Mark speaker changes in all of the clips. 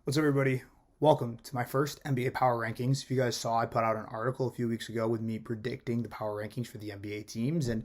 Speaker 1: What's up, everybody? Welcome to my first NBA Power Rankings. If you guys saw, I put out an article a few weeks ago with me predicting the power rankings for the NBA teams. And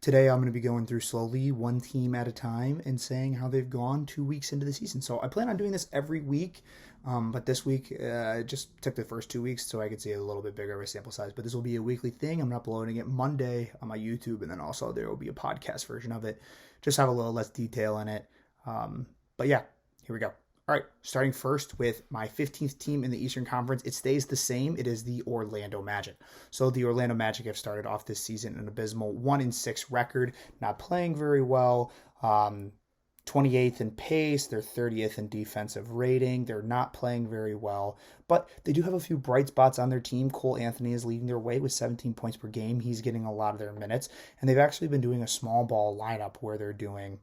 Speaker 1: today I'm going to be going through slowly, one team at a time, and saying how they've gone 2 weeks into the season. So I plan on doing this every week. But this week, I just took the first 2 weeks so I could see a little bit bigger of a sample size. But this will be a weekly thing. I'm uploading it Monday on my YouTube, and then also there will be a podcast version of it. Just have a little less detail in it. But yeah, here we go. All right, starting first with my 15th team in the Eastern Conference. It stays the same. It is the Orlando Magic. So the Orlando Magic have started off this season an abysmal 1-6 record, not playing very well. 28th in pace, they're 30th in defensive rating. They're not playing very well, but they do have a few bright spots on their team. Cole Anthony is leading their way with 17 points per game. He's getting a lot of their minutes, and they've actually been doing a small ball lineup where they're doing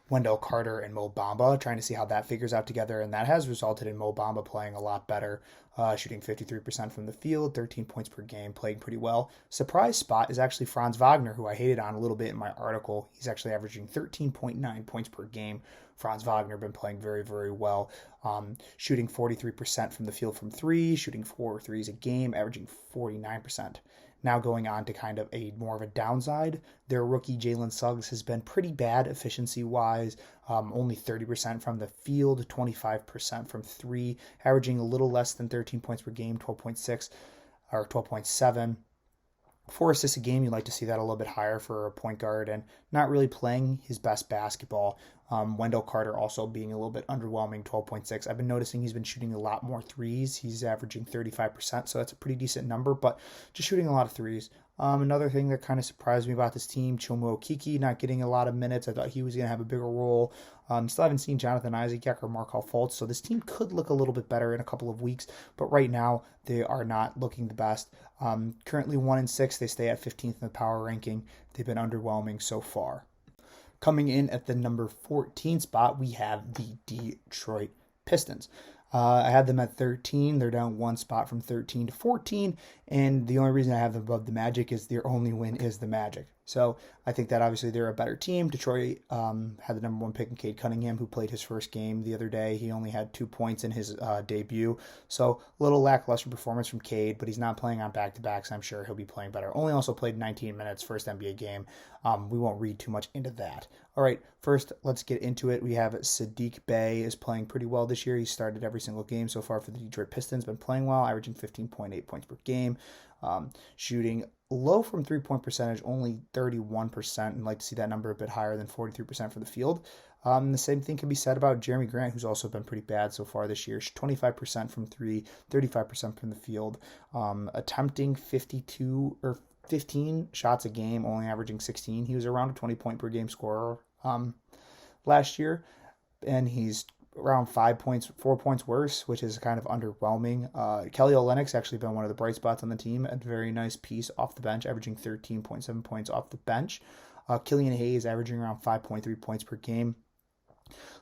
Speaker 1: Wendell Carter and Mo Bamba, trying to see how that figures out together, and that has resulted in Mo Bamba playing a lot better, shooting 53% from the field, 13 points per game, playing pretty well. Surprise spot is actually Franz Wagner, who I hated on a little bit in my article. He's actually averaging 13.9 points per game. Franz Wagner been playing very, very well, shooting 43% from the field from three, shooting 4 threes a game, averaging 49%. Now going on to kind of a more of a downside, their rookie Jalen Suggs has been pretty bad efficiency-wise, only 30% from the field, 25% from three, averaging a little less than 13 points per game, 12.6 or 12.7. 4 assists a game, you'd like to see that a little bit higher for a point guard, and not really playing his best basketball. Wendell Carter also being a little bit underwhelming, 12.6. I've been noticing he's been shooting a lot more threes. He's averaging 35%, so that's a pretty decent number, but just shooting a lot of threes. Another thing that kind of surprised me about this team, Chuma Okeke not getting a lot of minutes. I thought he was going to have a bigger role. Still haven't seen Jonathan Isaac yet or Markelle Fultz, so this team could look a little bit better in a couple of weeks, but right now they are not looking the best. Currently 1-6, they stay at 15th in the power ranking. They've been underwhelming so far. Coming in at the number 14 spot, we have the Detroit Pistons. I had them at 13. They're down one spot from 13 to 14. And the only reason I have them above the Magic is their only win is the Magic. So I think that obviously they're a better team. Detroit had the number one pick in Cade Cunningham, who played his first game the other day. He only had 2 points in his debut. So a little lackluster performance from Cade, but he's not playing on back-to-backs. I'm sure he'll be playing better. Only also played 19 minutes, first NBA game. We won't read too much into that. All right, first, let's get into it. We have Saddiq Bey is playing pretty well this year. He started every single game so far for the Detroit Pistons, been playing well, averaging 15.8 points per game, shooting low from three-point percentage, only 31%, and like to see that number a bit higher than 43% for the field. The same thing can be said about Jeremy Grant, who's also been pretty bad so far this year. 25% from three, 35% from the field, attempting 52 or 15 shots a game, only averaging 16. He was around a 20 point per game scorer last year, and he's around 4 points worse, which is kind of underwhelming. Kelly Olynyk's actually been one of the bright spots on the team, a very nice piece off the bench, averaging 13.7 points off the bench. Killian Hayes averaging around 5.3 points per game.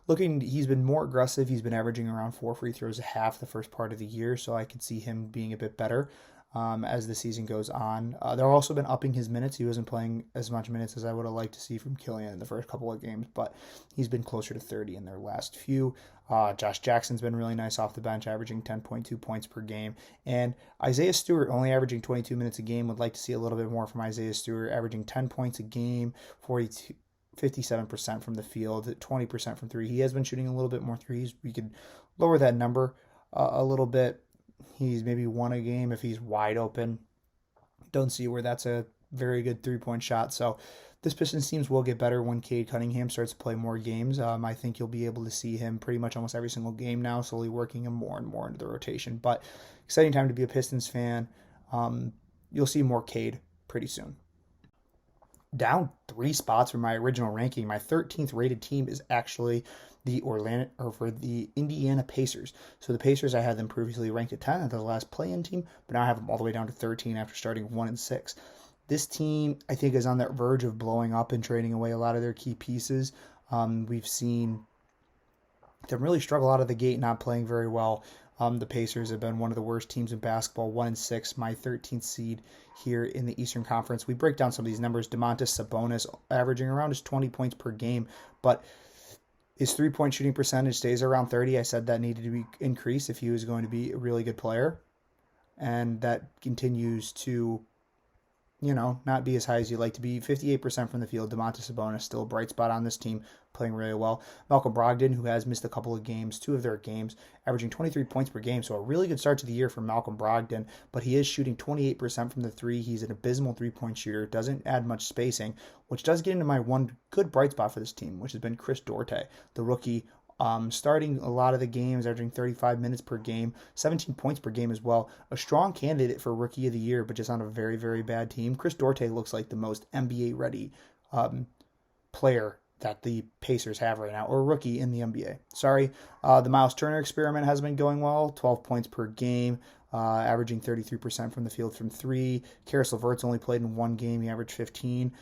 Speaker 1: He's been more aggressive. He's been averaging around 4 free throws a half the first part of the year, so I could see him being a bit better as the season goes on. They've also been upping his minutes. He wasn't playing as much minutes as I would have liked to see from Killian in the first couple of games, but he's been closer to 30 in their last few. Josh Jackson's been really nice off the bench, averaging 10.2 points per game. And Isaiah Stewart only averaging 22 minutes a game. Would like to see a little bit more from Isaiah Stewart, averaging 10 points a game, 57% from the field, 20% from three. He has been shooting a little bit more threes. We could lower that number a little bit. He's maybe won a game if he's wide open. Don't see where that's a very good three-point shot. So this Pistons teams will get better when Cade Cunningham starts to play more games. I think you'll be able to see him pretty much almost every single game now, slowly working him more and more into the rotation. But exciting time to be a Pistons fan. You'll see more Cade pretty soon. Down 3 spots from my original ranking. My 13th rated team is actually the Indiana Pacers. So the Pacers, I had them previously ranked at 10 at the last play-in team, but now I have them all the way down to 13 after starting 1-6. This team, I think, is on the verge of blowing up and trading away a lot of their key pieces. We've seen them really struggle out of the gate, not playing very well. The Pacers have been one of the worst teams in basketball, 1-6, my 13th seed here in the Eastern Conference. We break down some of these numbers. Domantas Sabonis averaging around just 20 points per game, but His three-point shooting percentage stays around 30. I said that needed to be increased if he was going to be a really good player. And that continues to, not be as high as you'd like to be. 58% from the field. Domantas Sabonis still a bright spot on this team, playing really well. Malcolm Brogdon, who has missed a couple of games, 2 of their games, averaging 23 points per game. So a really good start to the year for Malcolm Brogdon, but he is shooting 28% from the three. He's an abysmal three-point shooter, doesn't add much spacing, which does get into my one good bright spot for this team, which has been Chris Duarte, the rookie, starting a lot of the games, averaging 35 minutes per game, 17 points per game as well. A strong candidate for Rookie of the Year, but just on a very, very bad team. Chris Duarte looks like the most NBA-ready player that the Pacers have right now, or rookie in the NBA. Sorry, the Miles Turner experiment has been going well, 12 points per game, averaging 33% from the field from 3. Karis LeVert's only played in 1 game. He averaged 15.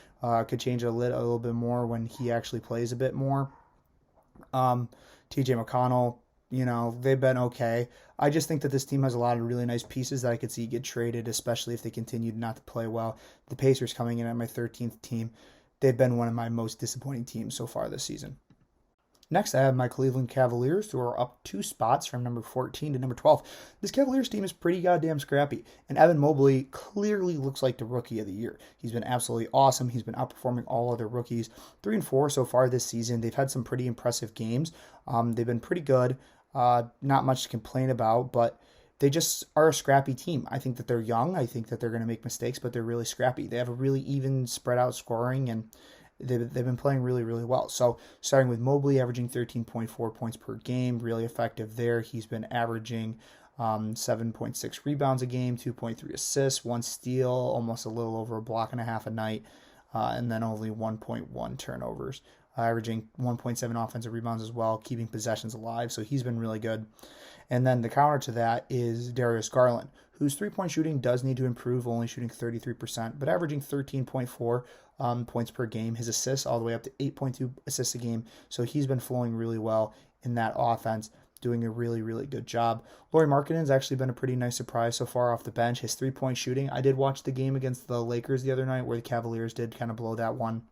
Speaker 1: Could change it a little bit more when he actually plays a bit more. TJ McConnell, they've been okay. I just think that this team has a lot of really nice pieces that I could see get traded, especially if they continue not to play well. The Pacers coming in at my 13th team. They've been one of my most disappointing teams so far this season. Next, I have my Cleveland Cavaliers, who are up 2 spots from number 14 to number 12. This Cavaliers team is pretty goddamn scrappy, and Evan Mobley clearly looks like the Rookie of the Year. He's been absolutely awesome. He's been outperforming all other rookies. 3-4 so far this season. They've had some pretty impressive games. They've been pretty good. Not much to complain about, but they just are a scrappy team. I think that they're young. I think that they're going to make mistakes, but they're really scrappy. They have a really even spread out scoring, and they've been playing really, really well. So starting with Mobley, averaging 13.4 points per game, really effective there. He's been averaging 7.6 rebounds a game, 2.3 assists, 1 steal, almost a little over a block and a half a night, and then only 1.1 turnovers, averaging 1.7 offensive rebounds as well, keeping possessions alive. So he's been really good. And then the counter to that is Darius Garland, whose three-point shooting does need to improve, only shooting 33%, but averaging 13.4 points per game. His assists all the way up to 8.2 assists a game. So he's been flowing really well in that offense, doing a really, really good job. Lauri Markkanen's actually been a pretty nice surprise so far off the bench. His three-point shooting, I did watch the game against the Lakers the other night where the Cavaliers did kind of blow that one.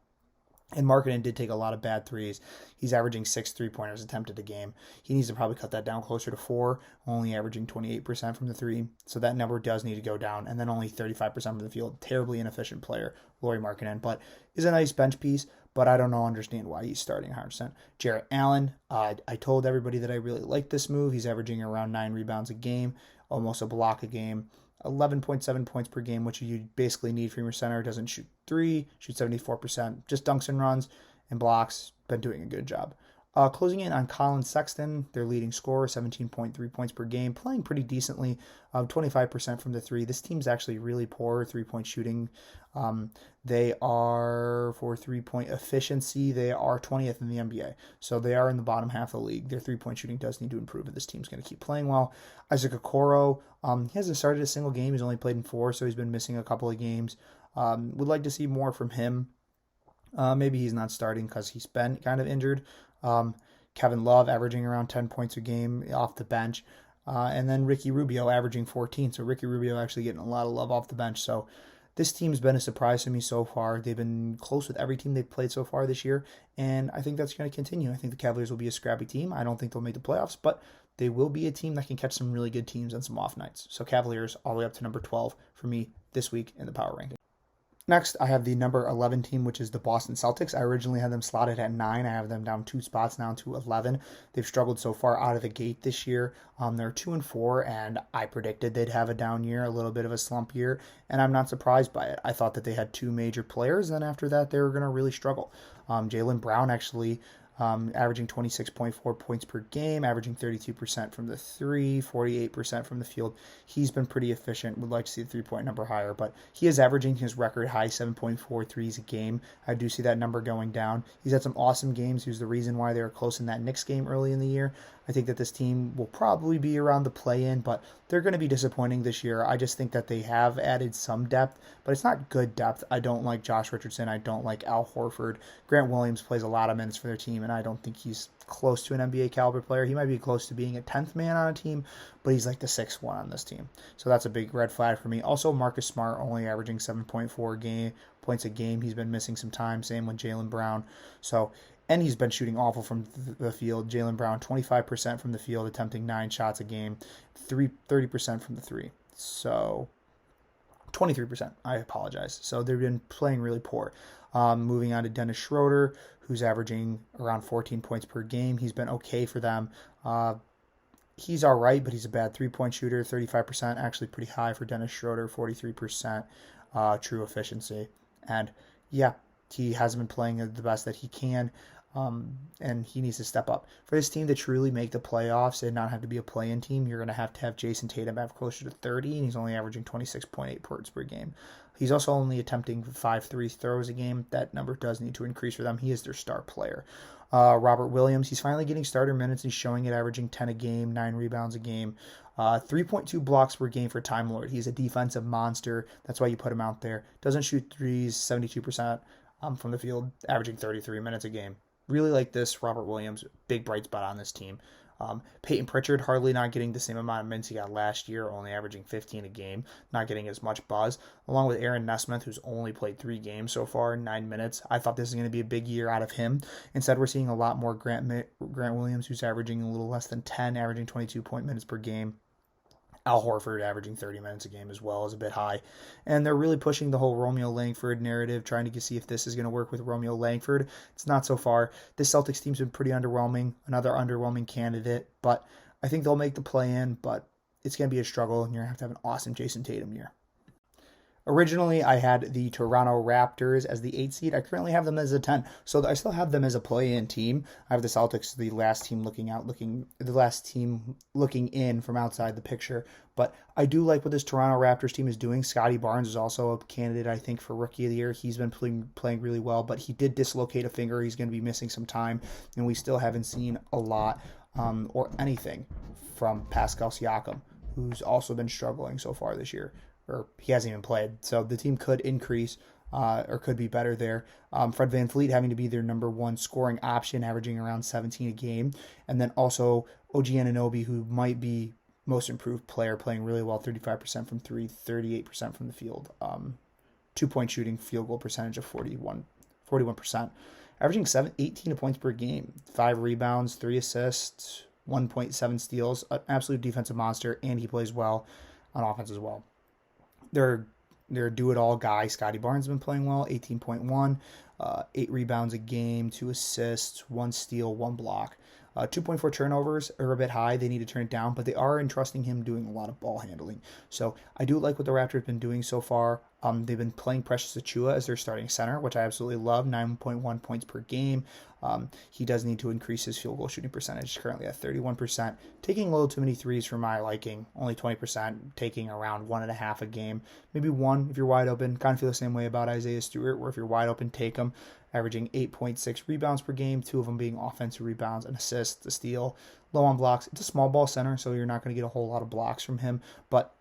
Speaker 1: And Markkanen did take a lot of bad threes. He's averaging 6 3-pointers attempted a game. He needs to probably cut that down closer to 4, only averaging 28% from the 3. So that number does need to go down. And then only 35% from the field. Terribly inefficient player, Lauri Markkanen. But is a nice bench piece, but I don't understand why he's starting 100%. Jarrett Allen, I told everybody that I really liked this move. He's averaging around 9 rebounds a game, almost a block a game. 11.7 points per game, which you basically need from your center. Doesn't shoot 3, shoots 74%, just dunks and runs and blocks. Been doing a good job. Closing in on Colin Sexton, their leading scorer, 17.3 points per game, playing pretty decently, 25% from the 3. This team's actually really poor 3-point shooting. They are, for 3-point efficiency, they are 20th in the NBA. So they are in the bottom half of the league. Their 3-point shooting does need to improve, and this team's going to keep playing well. Isaac Okoro, he hasn't started a single game. He's only played in 4, so he's been missing a couple of games. Would like to see more from him. Maybe he's not starting because he's been kind of injured. Kevin Love averaging around 10 points a game off the bench. And then Ricky Rubio averaging 14. So Ricky Rubio actually getting a lot of love off the bench. So this team's been a surprise to me so far. They've been close with every team they've played so far this year. And I think that's going to continue. I think the Cavaliers will be a scrappy team. I don't think they'll make the playoffs, but they will be a team that can catch some really good teams on some off nights. So Cavaliers all the way up to number 12 for me this week in the power ranking. Next, I have the number 11 team, which is the Boston Celtics. I originally had them slotted at 9. I have them down 2 spots now to 11. They've struggled so far out of the gate this year. They're 2-4, and I predicted they'd have a down year, a little bit of a slump year, and I'm not surprised by it. I thought that they had 2 major players, and after that, they were going to really struggle. Jaylen Brown actually averaging 26.4 points per game, averaging 32% from the 3, 48% from the field. He's been pretty efficient. Would like to see the 3-point number higher, but he is averaging his record high 7.4 threes a game. I do see that number going down. He's had some awesome games. He was the reason why they were close in that Knicks game early in the year. I think that this team will probably be around the play-in, but they're going to be disappointing this year. I just think that they have added some depth, but it's not good depth. I don't like Josh Richardson. I don't like Al Horford. Grant Williams plays a lot of minutes for their team, and I don't think he's close to an NBA caliber player. He might be close to being a 10th man on a team, but he's like the 6th one on this team. So that's a big red flag for me. Also, Marcus Smart only averaging 7.4 points a game. He's been missing some time. Same with Jaylen Brown. So and he's been shooting awful from the field. Jaylen Brown, 25% from the field, attempting 9 shots a game, 30% from the three. So 23%. I apologize. So they've been playing really poor. Moving on to Dennis Schroeder, who's averaging around 14 points per game. He's been okay for them. He's all right, but he's a bad three-point shooter. 35%, actually pretty high for Dennis Schroeder. 43% true efficiency. And yeah, he hasn't been playing the best that he can. And he needs to step up. For this team to truly make the playoffs and not have to be a play-in team, you're going to have Jason Tatum have closer to 30, and he's only averaging 26.8 points per game. He's also only attempting 5 free throws a game. That number does need to increase for them. He is their star player. Robert Williams, he's finally getting starter minutes. He's showing it, averaging 10 a game, 9 rebounds a game, 3.2 blocks per game for Time Lord. He's a defensive monster. That's why you put him out there. Doesn't shoot threes, 72% from the field, averaging 33 minutes a game. Really like this Robert Williams, big bright spot on this team. Peyton Pritchard hardly not getting the same amount of minutes he got last year, only averaging 15 a game, not getting as much buzz, along with Aaron Nesmith, who's only played 3 games so far, 9 minutes. I thought this was going to be a big year out of him. Instead, we're seeing a lot more Grant Williams, who's averaging a little less than 10, averaging 22 minutes per game. Al Horford averaging 30 minutes a game as well is a bit high. And they're really pushing the whole Romeo Langford narrative, trying to see if this is going to work with Romeo Langford. It's not so far. This Celtics team's been pretty underwhelming, another underwhelming candidate, but I think they'll make the play-in, but it's going to be a struggle, and you're going to have an awesome Jason Tatum year. Originally, I had the Toronto Raptors as the 8 seed. I currently have them as a 10, so I still have them as a play-in team. I have the Celtics, the last team looking in from outside the picture. But I do like what this Toronto Raptors team is doing. Scotty Barnes is also a candidate, I think, for Rookie of the Year. He's been playing really well, but he did dislocate a finger. He's going to be missing some time, and we still haven't seen a lot or anything from Pascal Siakam, who's also been struggling so far this year. Or he hasn't even played. So the team could increase or could be better there. Fred VanVleet having to be their number 1 scoring option, averaging around 17 a game. And then also OG Anunoby, who might be most improved player, playing really well, 35% from 3, 38% from the field. 2-point shooting, field goal percentage of 41%. Averaging 18 points per game, 5 rebounds, 3 assists, 1.7 steals. An absolute defensive monster, and he plays well on offense as well. They're do-it-all guy. Scotty Barnes has been playing well, 18.1, 8 rebounds a game, 2 assists, 1 steal, 1 block. 2.4 turnovers are a bit high. They need to turn it down, but they are entrusting him doing a lot of ball handling. So I do like what the Raptors have been doing so far. They've been playing Precious Achiuwa as their starting center, which I absolutely love, 9.1 points per game. He does need to increase his field goal shooting percentage, currently at 31%. Taking a little too many threes for my liking, only 20%, taking around 1.5 a game. Maybe 1 if you're wide open. Kind of feel the same way about Isaiah Stewart, where if you're wide open, take him. Averaging 8.6 rebounds per game, 2 of them being offensive rebounds, an assist, a steal, low on blocks. It's a small ball center, so you're not going to get a whole lot of blocks from him, but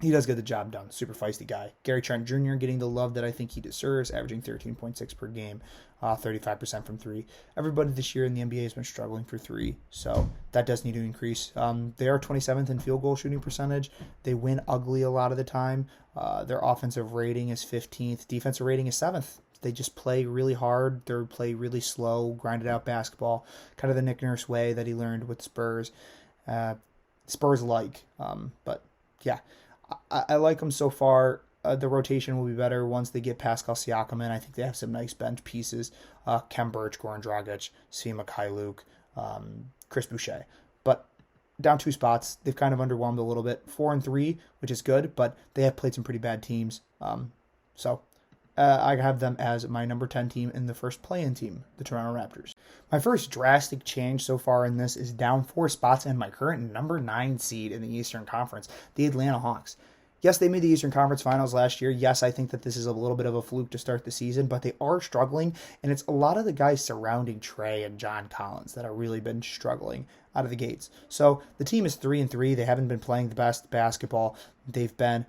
Speaker 1: he does get the job done. Super feisty guy. Gary Trent Jr. getting the love that I think he deserves, averaging 13.6 per game, 35% from 3. Everybody this year in the NBA has been struggling for 3, so that does need to increase. They are 27th in field goal shooting percentage. They win ugly a lot of the time. Their offensive rating is 15th. Defensive rating is 7th. They just play really hard. They play really slow, grinded out basketball, kind of the Nick Nurse way that he learned with Spurs. Spurs-like, but yeah. I like them so far. The rotation will be better once they get Pascal Siakam in. I think they have some nice bench pieces. Kem Birch, Goran Dragic, Svi Mykhailiuk, Chris Boucher. But down 2 spots, they've kind of underwhelmed a little bit. 4-3, which is good, but they have played some pretty bad teams. I have them as my number 10 team in the first play-in team, the Toronto Raptors. My first drastic change so far in this is down 4 spots and my current number 9 seed in the Eastern Conference, the Atlanta Hawks. Yes, they made the Eastern Conference Finals last year. Yes, I think that this is a little bit of a fluke to start the season, but they are struggling, and it's a lot of the guys surrounding Trey and John Collins that have really been struggling out of the gates. So the team is 3-3. They haven't been playing the best basketball. They've been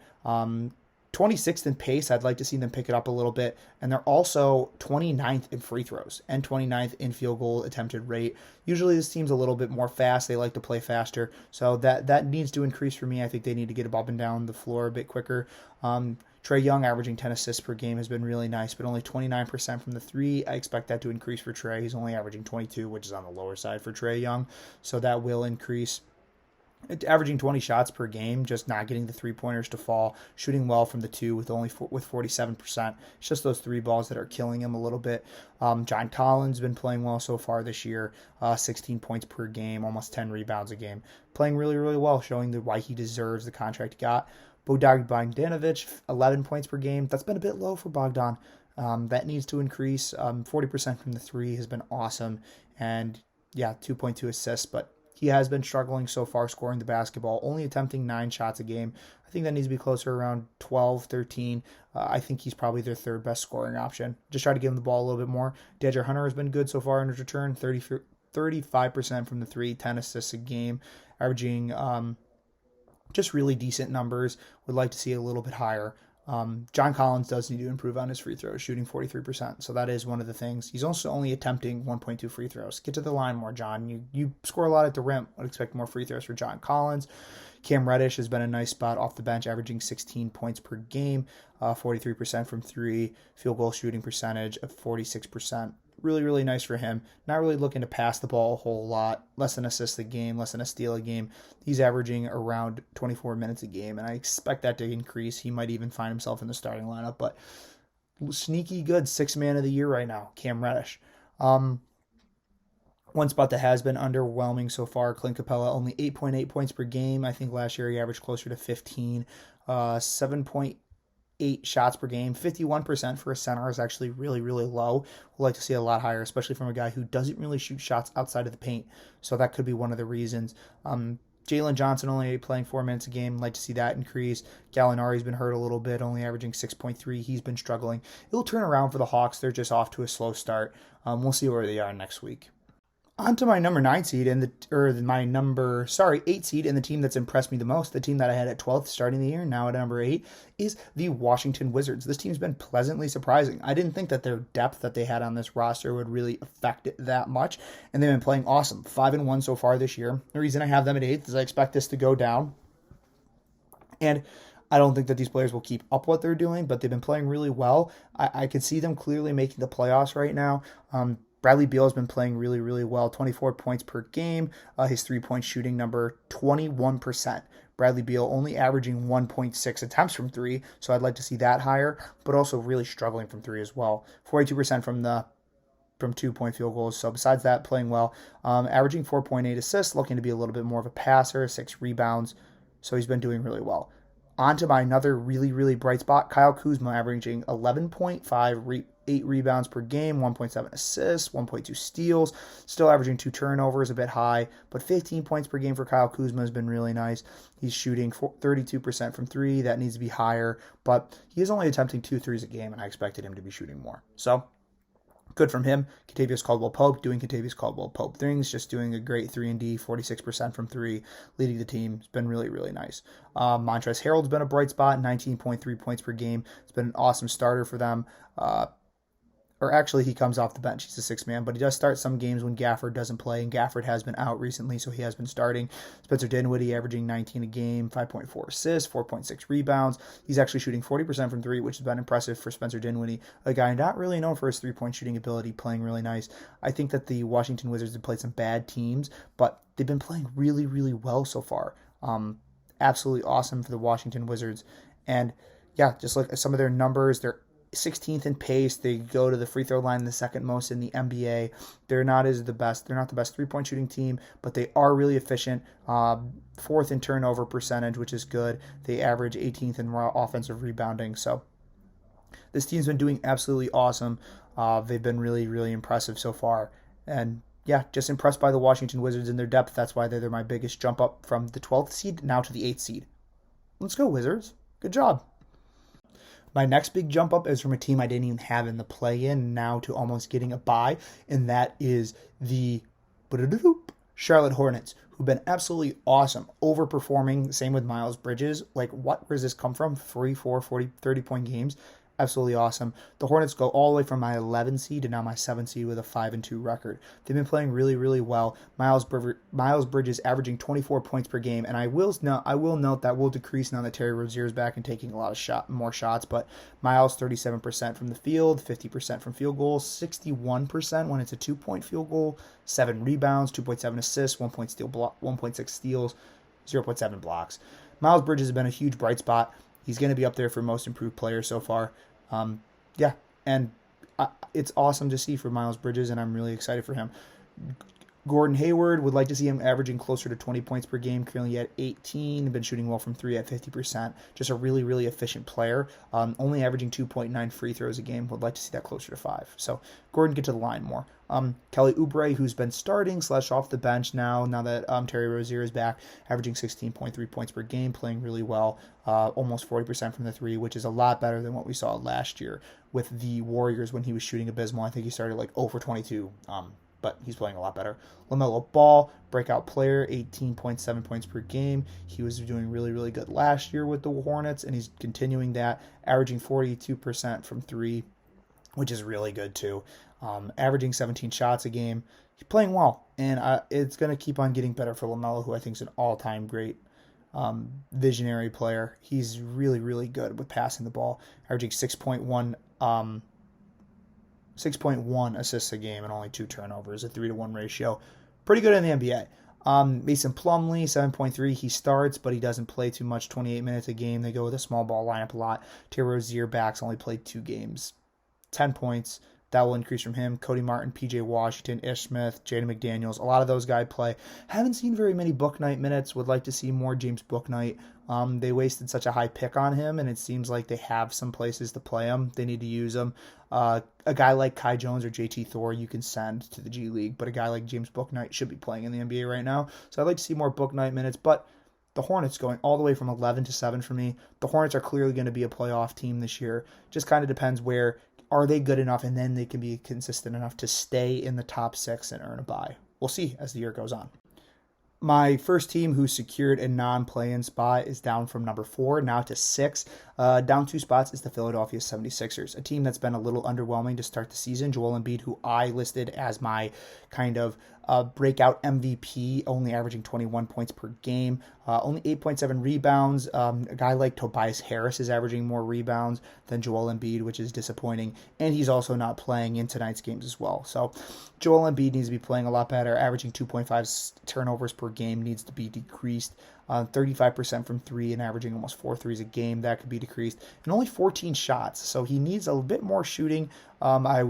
Speaker 1: 26th in pace. I'd like to see them pick it up a little bit. And they're also 29th in free throws and 29th in field goal attempted rate. Usually this team's a little bit more fast. They like to play faster. So that needs to increase for me. I think they need to get up and down the floor a bit quicker. Trae Young averaging 10 assists per game has been really nice, but only 29% from the three. I expect that to increase for Trae. He's only averaging 22, which is on the lower side for Trae Young, so that will increase. Averaging 20 shots per game, just not getting the three-pointers to fall, shooting well from the two with 47%. It's just those three balls that are killing him a little bit. John Collins been playing well so far this year, 16 points per game, almost 10 rebounds a game. Playing really, really well, showing why he deserves the contract he got. Bogdanovic, 11 points per game. That's been a bit low for Bogdan. That needs to increase. 40% from the three has been awesome. And yeah, 2.2 assists, but he has been struggling so far scoring the basketball, only attempting 9 shots a game. I think that needs to be closer around 12, 13. I think he's probably their third best scoring option. Just try to give him the ball a little bit more. DeAndre Hunter has been good so far in his return, 35% from the three, 10 assists a game, averaging just really decent numbers. Would like to see a little bit higher. John Collins does need to improve on his free throws, shooting 43%. So that is one of the things. He's also only attempting 1.2 free throws. Get to the line more, John. You score a lot at the rim. I'd expect more free throws for John Collins. Cam Reddish has been a nice spot off the bench, averaging 16 points per game, 43% from three, field goal shooting percentage of 46%. Really, really nice for him. Not really looking to pass the ball a whole lot. Less than assist a game, less than a steal a game. He's averaging around 24 minutes a game, and I expect that to increase. He might even find himself in the starting lineup, but sneaky good 6th man of the year right now, Cam Reddish. One spot that has been underwhelming so far, Clint Capella, only 8.8 points per game. I think last year he averaged closer to 15. 7.8 shots per game. 51% for a center is actually really, really low. We'd like to see a lot higher, especially from a guy who doesn't really shoot shots outside of the paint. So that could be one of the reasons. Jalen Johnson only playing 4 minutes a game. Like to see that increase. Gallinari's been hurt a little bit, only averaging 6.3. He's been struggling. It'll turn around for the Hawks. They're just off to a slow start. We'll see where they are next week. On to my number 8 seed and the team that's impressed me the most, the team that I had at 12th starting the year, now at number 8, is the Washington Wizards. This team's been pleasantly surprising. I didn't think that their depth that they had on this roster would really affect it that much, and they've been playing awesome. 5-1 so far this year. The reason I have them at 8th is I expect this to go down, and I don't think that these players will keep up what they're doing, but they've been playing really well. I could see them clearly making the playoffs right now. Bradley Beal has been playing really, really well. 24 points per game. His three-point shooting number, 21%. Bradley Beal only averaging 1.6 attempts from three, so I'd like to see that higher, but also really struggling from three as well. 42% from 2-point field goals. So besides that, playing well. Averaging 4.8 assists, looking to be a little bit more of a passer, 6 rebounds. So he's been doing really well. On to my another really, really bright spot, Kyle Kuzma averaging 11.5 8 rebounds per game, 1.7 assists, 1.2 steals, still averaging 2 turnovers, a bit high, but 15 points per game for Kyle Kuzma has been really nice. He's shooting 32% from 3. That needs to be higher, but he is only attempting 2 threes a game, and I expected him to be shooting more. So, good from him. Kentavious Caldwell-Pope doing Kentavious Caldwell-Pope things, just doing a great 3-and-D, 46% from 3, leading the team. It's been really, really nice. Montrezl Harrell's been a bright spot, 19.3 points per game. It's been an awesome starter for them. Or actually, he comes off the bench. He's a 6th man, but he does start some games when Gafford doesn't play, and Gafford has been out recently, so he has been starting. Spencer Dinwiddie averaging 19 a game, 5.4 assists, 4.6 rebounds. He's actually shooting 40% from 3, which has been impressive for Spencer Dinwiddie, a guy not really known for his 3-point shooting ability, playing really nice. I think that the Washington Wizards have played some bad teams, but they've been playing really, really well so far. Absolutely awesome for the Washington Wizards. And yeah, just like some of their numbers, they're 16th in pace. They go to the free throw line the second most in the NBA. They're not the best 3-point shooting team, but they are really efficient. 4th in turnover percentage, which is good. They average 18th in raw offensive rebounding. So this team's been doing absolutely awesome. They've been really, really impressive so far. And yeah, just impressed by the Washington Wizards and their depth. That's why they're my biggest jump up from the 12th seed now to the 8th seed. Let's go, Wizards. Good job. My next big jump up is from a team I didn't even have in the play-in, now to almost getting a bye, and that is the Charlotte Hornets, who've been absolutely awesome, overperforming. Same with Miles Bridges. Like, where does this come from? 30-point games. absolutely awesome. The Hornets go all the way from my 11 seed to now my 7 seed with a 5-2 record. They've been playing really, really well. Miles Bridges averaging 24 points per game, and I will note that will decrease now that Terry Rozier is back and taking a lot of more shots. But Miles 37% from the field, 50% from field goals, 61% when it's a 2-point field goal, 7 rebounds, 2.7 assists, 1.6 steals, 0.7 blocks. Miles Bridges has been a huge bright spot. He's going to be up there for most improved player so far. It's awesome to see for Miles Bridges, and I'm really excited for him. Gordon Hayward, would like to see him averaging closer to 20 points per game, currently at 18, been shooting well from 3 at 50%. Just a really, really efficient player, only averaging 2.9 free throws a game, would like to see that closer to 5. So Gordon, get to the line more. Kelly Oubre, who's been starting / off the bench now that Terry Rozier is back, averaging 16.3 points per game, playing really well, almost 40% from the 3, which is a lot better than what we saw last year with the Warriors when he was shooting abysmal. I think he started like 0 for 22, but he's playing a lot better. LaMelo Ball, breakout player, 18.7 points per game. He was doing really, really good last year with the Hornets, and he's continuing that, averaging 42% from 3, which is really good too. Averaging 17 shots a game. He's playing well, and it's going to keep on getting better for LaMelo, who I think is an all-time great visionary player. He's really, really good with passing the ball, averaging 6.1 assists a game and only 2 turnovers, a 3-to-1 ratio. Pretty good in the NBA. Mason Plumlee, 7.3. He starts, but he doesn't play too much, 28 minutes a game. They go with a small ball lineup a lot. Terry Rozier backs only played 2 games. 10 points. That will increase from him. Cody Martin, PJ Washington, Ish Smith, Jaden McDaniels. A lot of those guys play. Haven't seen very many Bouknight minutes. Would like to see more James Bouknight. They wasted such a high pick on him, and it seems like they have some places to play him. They need to use him. A guy like Kai Jones or JT Thor you can send to the G League, but a guy like James Bouknight should be playing in the NBA right now. So I'd like to see more Bouknight minutes, but the Hornets going all the way from 11 to 7 for me. The Hornets are clearly going to be a playoff team this year. Just kind of depends where. Are they good enough, and then they can be consistent enough to stay in the top 6 and earn a bye? We'll see as the year goes on. My first team who secured a non-play-in spot is down from number 4 now to 6. Down 2 spots is the Philadelphia 76ers, a team that's been a little underwhelming to start the season. Joel Embiid, who I listed as my kind of breakout MVP, only averaging 21 points per game, only 8.7 rebounds. A guy like Tobias Harris is averaging more rebounds than Joel Embiid, which is disappointing, and he's also not playing in tonight's games as well. So Joel Embiid needs to be playing a lot better, averaging 2.5 turnovers per game needs to be decreased. 35% from 3 and averaging almost 4 threes a game. That could be decreased. And only 14 shots. So he needs a bit more shooting. I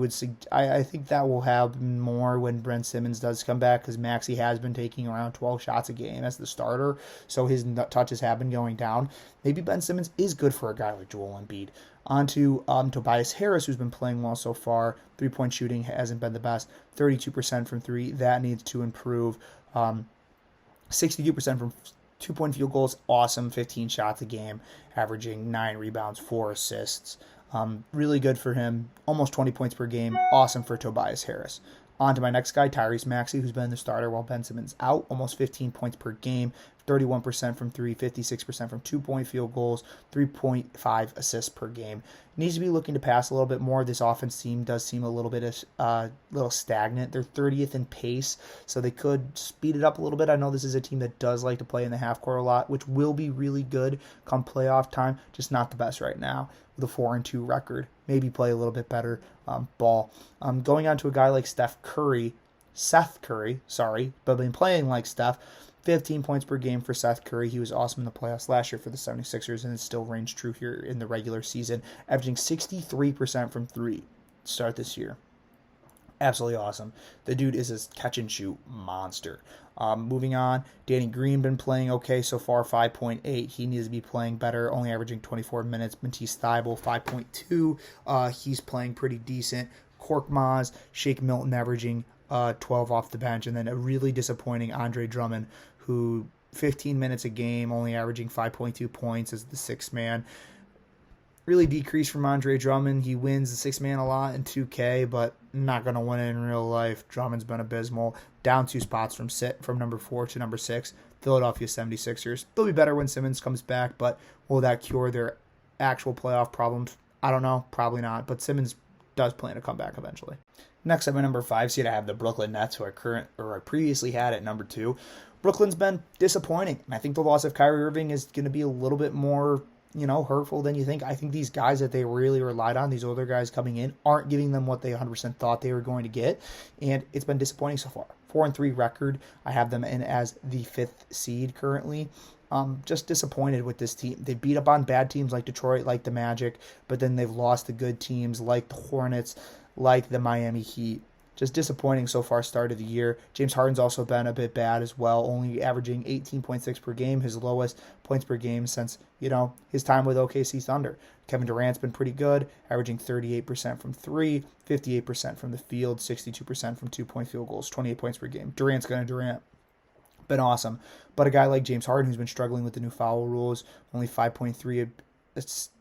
Speaker 1: think that will happen more when Brent Simmons does come back, because Maxey has been taking around 12 shots a game as the starter. So his touches have been going down. Maybe Ben Simmons is good for a guy like Joel Embiid. On to Tobias Harris, who's been playing well so far. 3-point shooting hasn't been the best. 32% from 3. That needs to improve. 62% from 2-point field goals, awesome. 15 shots a game, averaging 9 rebounds, 4 assists. Really good for him. Almost 20 points per game. Awesome for Tobias Harris. On to my next guy, Tyrese Maxey, who's been the starter while Ben Simmons out. Almost 15 points per game, 31% from 3, 56% from 2-point field goals, 3.5 assists per game. Needs to be looking to pass a little bit more. This offense team does seem a little stagnant. They're 30th in pace, so they could speed it up a little bit. I know this is a team that does like to play in the half court a lot, which will be really good come playoff time, just not the best right now with a 4-2 record. Maybe play a little bit better ball. Going on to a guy like Seth Curry, but been playing like Steph. 15 points per game for Seth Curry. He was awesome in the playoffs last year for the 76ers, and it still reigns true here in the regular season, averaging 63% from 3 to start this year. Absolutely awesome. The dude is a catch-and-shoot monster. Moving on, Danny Green been playing okay so far, 5.8. He needs to be playing better, only averaging 24 minutes. Matisse Thybulle, 5.2. He's playing pretty decent. Korkmaz, Shake Milton averaging 12 off the bench, and then a really disappointing Andre Drummond, who 15 minutes a game, only averaging 5.2 points as the 6th man. Really decreased from Andre Drummond. He wins the 6th man a lot in 2K, but not going to win it in real life. Drummond's been abysmal. Down 2 spots from number 4 to number 6. Philadelphia 76ers. They'll be better when Simmons comes back, but will that cure their actual playoff problems? I don't know, probably not, but Simmons does plan to come back eventually. Next up at number 5 seed, I have the Brooklyn Nets, who I previously had at number 2. Brooklyn's been disappointing, and I think the loss of Kyrie Irving is going to be a little bit more, hurtful than you think. I think these guys that they really relied on, these older guys coming in, aren't giving them what they 100% thought they were going to get, and it's been disappointing so far. 4-3 record. I have them in as the 5th seed currently. Just disappointed with this team. They beat up on bad teams like Detroit, like the Magic, but then they've lost to good teams like the Hornets, like the Miami Heat. Just disappointing so far start of the year. James Harden's also been a bit bad as well, only averaging 18.6 per game, his lowest points per game since, his time with OKC Thunder. Kevin Durant's been pretty good, averaging 38% from 3, 58% from the field, 62% from 2-point field goals, 28 points per game. Durant's going to Durant. Been awesome. But a guy like James Harden, who's been struggling with the new foul rules, only 5.3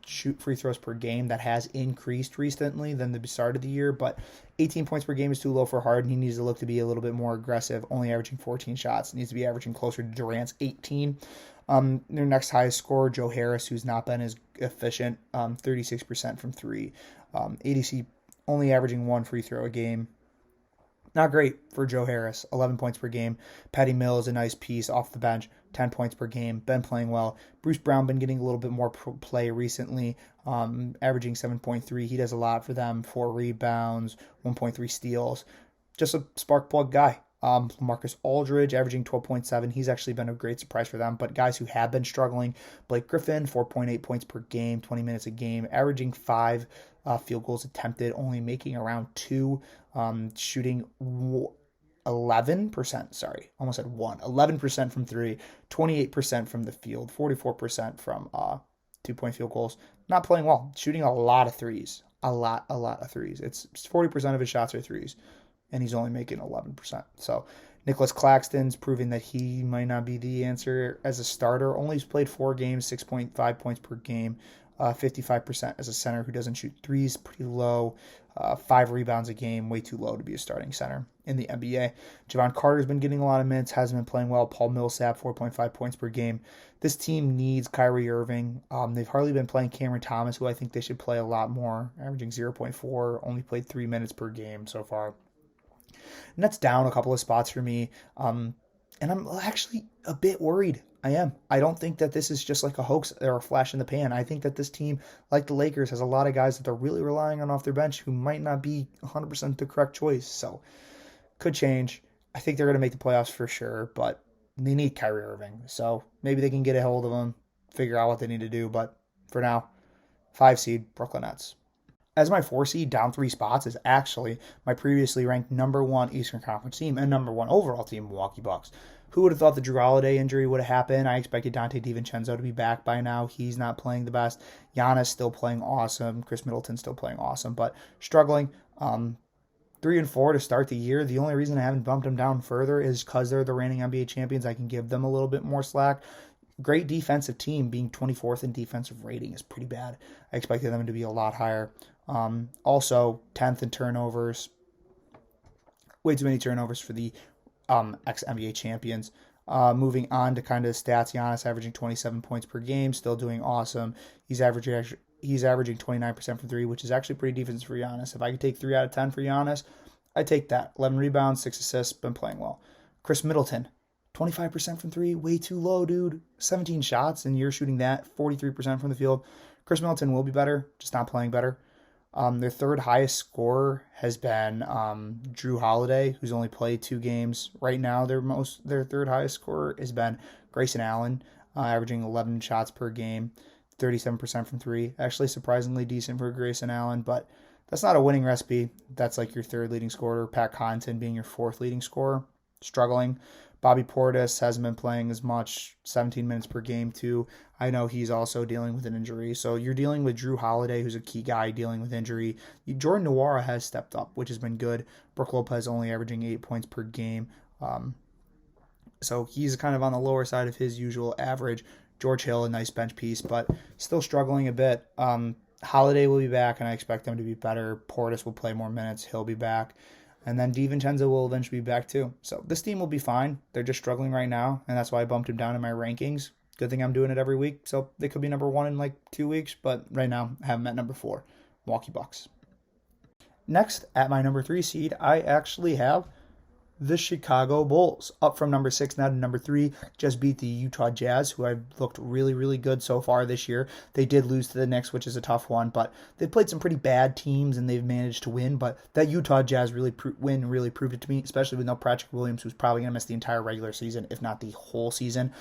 Speaker 1: shoot free throws per game. That has increased recently than the start of the year, but 18 points per game is too low for Harden. He needs to look to be a little bit more aggressive, only averaging 14 shots. He needs to be averaging closer to Durant's 18. Their next highest scorer, Joe Harris, who's not been as efficient, 36% from 3. ADC only averaging 1 free throw a game. Not great for Joe Harris, 11 points per game. Patty Mills, a nice piece off the bench, 10 points per game, been playing well. Bruce Brown been getting a little bit more play recently, averaging 7.3. He does a lot for them, 4 rebounds, 1.3 steals. Just a spark plug guy. Marcus Aldridge averaging 12.7. He's actually been a great surprise for them. But guys who have been struggling, Blake Griffin, 4.8 points per game, 20 minutes a game, averaging 5 field goals attempted, only making around 2, shooting 11%, sorry, almost at 11% from 3, 28% from the field, 44% from 2-point field goals. Not playing well, shooting a lot of threes, a lot of threes. It's 40% of his shots are threes, and he's only making 11%. So Nicholas Claxton's proving that he might not be the answer as a starter. Only played 4 games, 6.5 points per game. 55% as a center who doesn't shoot threes, pretty low. 5 rebounds a game, way too low to be a starting center in the NBA. Javon Carter's been getting a lot of minutes, hasn't been playing well. Paul Millsap, 4.5 points per game. This team needs Kyrie Irving. They've hardly been playing Cameron Thomas, who I think they should play a lot more, averaging 0.4, only played 3 minutes per game so far. And that's down a couple of spots for me. And I'm actually a bit worried. I am. I don't think that this is just like a hoax or a flash in the pan. I think that this team, like the Lakers, has a lot of guys that they're really relying on off their bench who might not be 100% the correct choice. So, could change. I think they're going to make the playoffs for sure, but they need Kyrie Irving. So, maybe they can get a hold of him, figure out what they need to do. But for now, 5 seed, Brooklyn Nets. As my 4 seed, down 3 spots, is actually my previously ranked number 1 Eastern Conference team and number 1 overall team, Milwaukee Bucks. Who would have thought the Drew Holiday injury would have happened? I expected Dante DiVincenzo to be back by now. He's not playing the best. Giannis still playing awesome. Chris Middleton still playing awesome, but struggling. 3-4 to start the year. The only reason I haven't bumped them down further is because they're the reigning NBA champions. I can give them a little bit more slack. Great defensive team, being 24th in defensive rating is pretty bad. I expected them to be a lot higher. Also, 10th in turnovers. Way too many turnovers for the ex-NBA champions. Moving on to kind of stats, Giannis averaging 27 points per game, still doing awesome. He's averaging 29% from 3, which is actually pretty decent for Giannis. If I could take 3 out of 10 for Giannis, I'd take that. 11 rebounds, 6 assists, been playing well. Chris Middleton, 25% from 3, way too low, dude. 17 shots, and you're shooting that, 43% from the field. Chris Middleton will be better, just not playing better. Their third highest scorer has been Drew Holiday, who's only played 2 games. Right now, their third highest scorer has been Grayson Allen, averaging 11 shots per game, 37% from 3. Actually, surprisingly decent for Grayson Allen, but that's not a winning recipe. That's like your 3rd leading scorer. Pat Connaughton being your 4th leading scorer, struggling. Bobby Portis hasn't been playing as much, 17 minutes per game too. I know he's also dealing with an injury. So you're dealing with Drew Holiday, who's a key guy dealing with injury. Jordan Nwora has stepped up, which has been good. Brook Lopez only averaging 8 points per game. So he's kind of on the lower side of his usual average. George Hill, a nice bench piece, but still struggling a bit. Holiday will be back, and I expect them to be better. Portis will play more minutes. He'll be back. And then DiVincenzo will eventually be back too. So this team will be fine. They're just struggling right now, and that's why I bumped him down in my rankings. Good thing I'm doing it every week, so they could be number 1 in like 2 weeks, but right now I have them at number 4, Milwaukee Bucks. Next, at my number 3 seed, I actually have the Chicago Bulls, up from number 6 now to number 3. Just beat the Utah Jazz, who have looked really, really good so far this year. They did lose to the Knicks, which is a tough one, but they've played some pretty bad teams and they've managed to win. But that Utah Jazz win really proved it to me, especially with no Patrick Williams, who's probably going to miss the entire regular season, if not the whole season.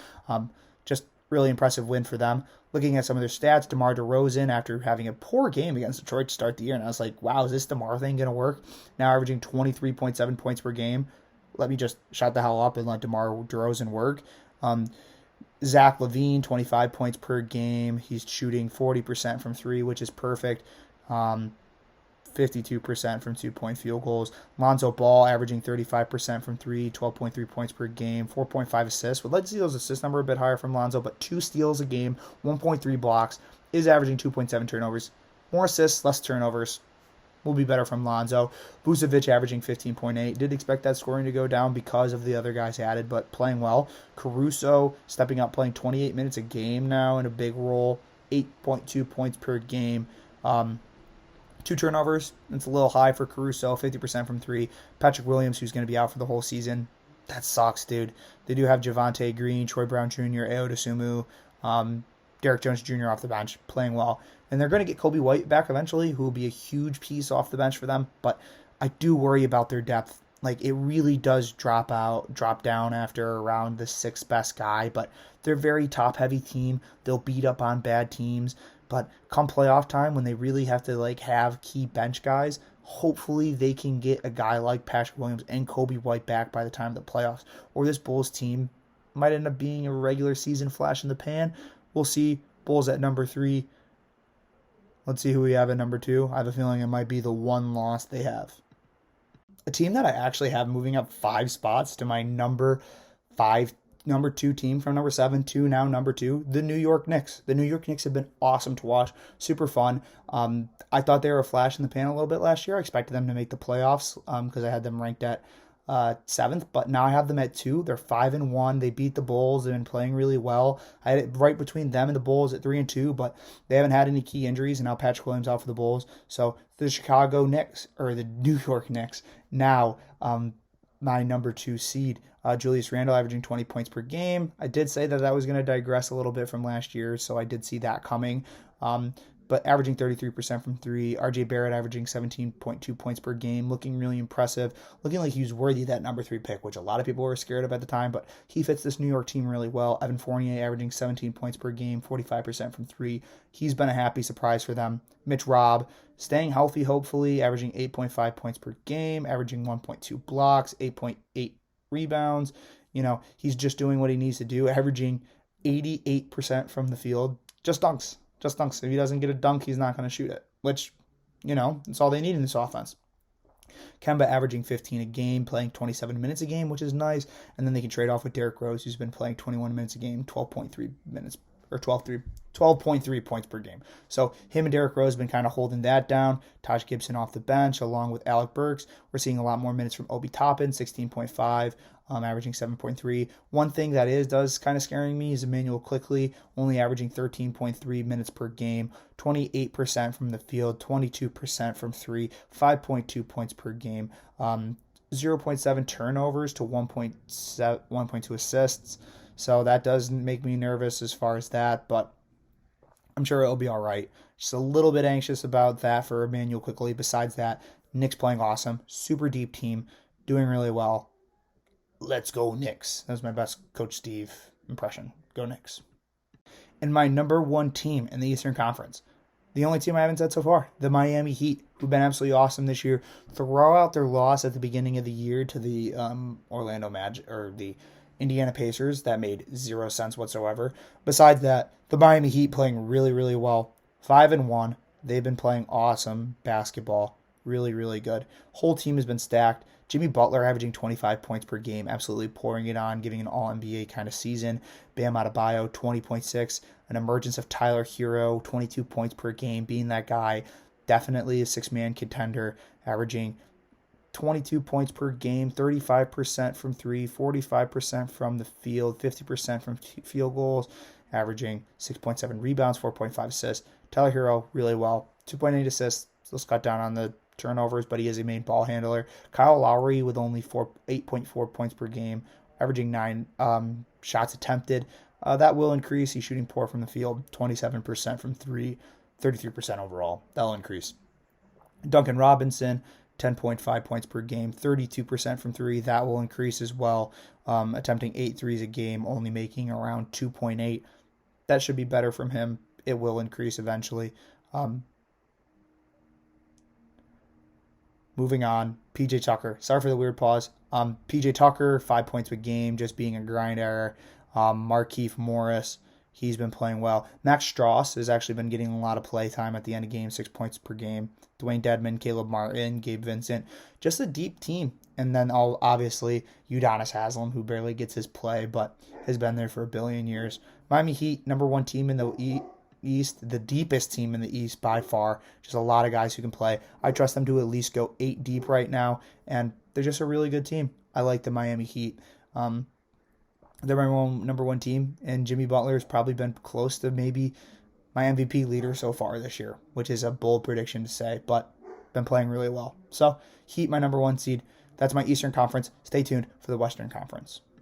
Speaker 1: Just really impressive win for them. Looking at some of their stats, DeMar DeRozan, after having a poor game against Detroit to start the year, and I was like, wow, is this DeMar thing going to work? Now averaging 23.7 points per game. Let me just shut the hell up and let DeMar DeRozan work. Zach LaVine, 25 points per game. He's shooting 40% from 3, which is perfect. 52% from 2-point field goals. Lonzo Ball averaging 35% from 3, 12.3 points per game, 4.5 assists. Would like to see those assist number a bit higher from Lonzo, but 2 steals a game, 1.3 blocks, is averaging 2.7 turnovers. More assists, less turnovers. Will be better from Lonzo. Vucevic averaging 15.8. Did expect that scoring to go down because of the other guys added, but playing well. Caruso stepping up, playing 28 minutes a game now in a big role. 8.2 points per game. 2 turnovers. It's a little high for Caruso. 50% from 3. Patrick Williams, who's going to be out for the whole season. That sucks, dude. They do have Javonte Green, Troy Brown Jr., Ayo Dosunmu, Derek Jones Jr. off the bench, playing well. And they're going to get Kobe White back eventually, who will be a huge piece off the bench for them. But I do worry about their depth. Like, it really does drop down after around the 6th best guy. But they're a very top-heavy team. They'll beat up on bad teams. But come playoff time, when they really have to have key bench guys, hopefully they can get a guy like Patrick Williams and Kobe White back by the time of the playoffs. Or this Bulls team might end up being a regular season flash in the pan. We'll see. Bulls at number 3. Let's see who we have at number 2. I have a feeling it might be the one loss they have. A team that I actually have moving up 5 spots to my number 2 team from number 7 to now number 2, the New York Knicks. The New York Knicks have been awesome to watch, super fun. I thought they were a flash in the pan a little bit last year. I expected them to make the playoffs because I had them ranked at 7th, but now I have them at 2. They're 5-1. They beat the Bulls. They've been playing really well. I had it right between them and the Bulls at 3-2, but they haven't had any key injuries, and now Patrick Williams out for the Bulls. So the Chicago Knicks, or the New York Knicks, now my number 2 seed. Julius Randle averaging 20 points per game. I did say that was going to digress a little bit from last year, so I did see that coming. But averaging 33% from 3. RJ Barrett averaging 17.2 points per game, looking really impressive, looking like he was worthy of that number 3 pick, which a lot of people were scared of at the time, but he fits this New York team really well. Evan Fournier averaging 17 points per game, 45% from 3. He's been a happy surprise for them. Mitch Robb staying healthy, hopefully, averaging 8.5 points per game, averaging 1.2 blocks, 8.8 rebounds. He's just doing what he needs to do, averaging 88% from the field. Just dunks. If he doesn't get a dunk, he's not going to shoot it, which, that's all they need in this offense. Kemba averaging 15 a game, playing 27 minutes a game, which is nice. And then they can trade off with Derrick Rose, who's been playing 21 minutes a game, 12.3 points per game. So him and Derrick Rose have been kind of holding that down. Taj Gibson off the bench, along with Alec Burks. We're seeing a lot more minutes from Obi Toppin, 16.5. Averaging 7.3. One thing that does kind of scaring me is Emmanuel Quickley, only averaging 13.3 minutes per game, 28% from the field, 22% from 3, 5.2 points per game, 0.7 turnovers to 1.2 assists. So that does make me nervous as far as that, but I'm sure it'll be all right. Just a little bit anxious about that for Emmanuel Quickley. Besides that, Knicks playing awesome, super deep team, doing really well. Let's go Knicks. That was my best Coach Steve impression. Go Knicks. And my number 1 team in the Eastern Conference, the only team I haven't said so far, the Miami Heat, who've been absolutely awesome this year. Throw out their loss at the beginning of the year to the Orlando Magic, or the Indiana Pacers. That made 0 sense whatsoever. Besides that, the Miami Heat playing really, really well. 5-1. They've been playing awesome basketball. Really, really good. Whole team has been stacked. Jimmy Butler averaging 25 points per game, absolutely pouring it on, giving an all-NBA kind of season. Bam Adebayo, 20.6. An emergence of Tyler Hero, 22 points per game, being that guy. Definitely a 6-man contender, averaging 22 points per game, 35% from 3, 45% from the field, 50% from field goals, averaging 6.7 rebounds, 4.5 assists. Tyler Hero, really well, 2.8 assists. Let's cut down on the turnovers, but he is a main ball handler. Kyle Lowry with only 8.4 points per game, averaging 9 shots attempted. That will increase. He's shooting poor from the field, 27% from 3, 33% overall. That'll increase. Duncan Robinson, 10.5 points per game, 32% from 3. That will increase as well, attempting 8 threes a game, only making around 2.8. That should be better from him. It will increase eventually. Moving on, PJ Tucker. Sorry for the weird pause. PJ Tucker, 5 points per game, just being a grind error. Markieff Morris, he's been playing well. Max Strus has actually been getting a lot of play time at the end of games, 6 points per game. Dwayne Dedmon, Caleb Martin, Gabe Vincent, just a deep team. And then obviously Udonis Haslem, who barely gets his play, but has been there for a billion years. Miami Heat, number 1 team in the East, the deepest team in the East by far. Just a lot of guys who can play. I trust them to at least go 8 deep right now, and they're just a really good team. I like the Miami Heat. They're my number 1 team, and Jimmy Butler has probably been close to maybe my MVP leader so far this year, which is a bold prediction to say, but been playing really well. So Heat, my number 1 seed. That's my Eastern Conference. Stay tuned for the Western Conference.